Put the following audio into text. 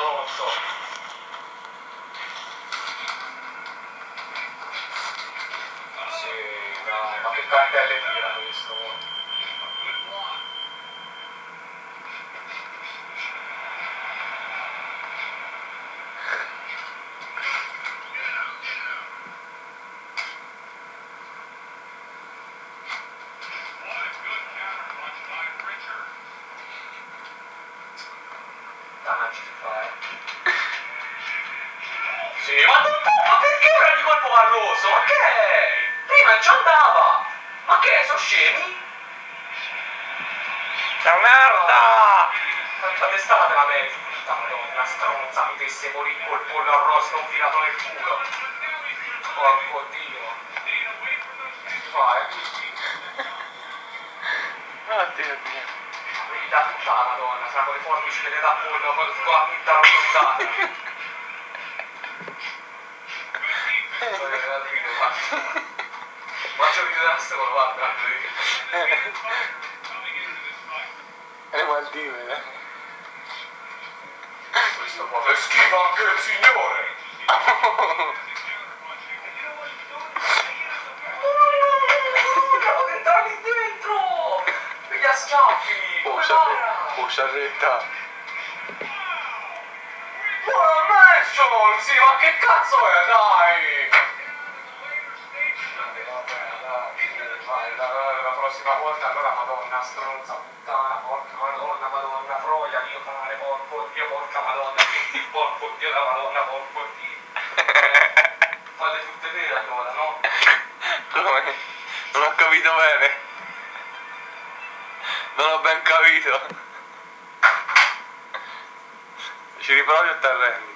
Pronto. Sì, dai, ma che cartelle tira questo? Dannaggio ti fai. Sì, ma perché prendi colpo Barroso? Ma che è? Prima già andava! Ma che è? Sono scemi? C'è merda! Tanta testata te la meriti, puttana, una stronza, mi desse morire col pollo arrosto infilato nel culo. Porco Dio. Che fai? Oddio Dio. Vedi da tutta la madonna, sarà con le forbici che le dà pollo, con la pinta rotondata. Faccio ridere da sto guarda. Le Maldive, Questo qua è schifo anche il signore. Devo entrare lì dentro. Gli schiaffi. Usarretta. Buona Manson, sì, ma che cazzo è, dai. La prossima volta allora madonna stronza puttana, porca madonna, madonna froia, dio cane, porco dio, porca madonna, porco dio la madonna, porco dio. Fate tutte vere allora, no? Come? Non ho capito bene. Non ho ben capito. Ci riprovi o ti arrendi?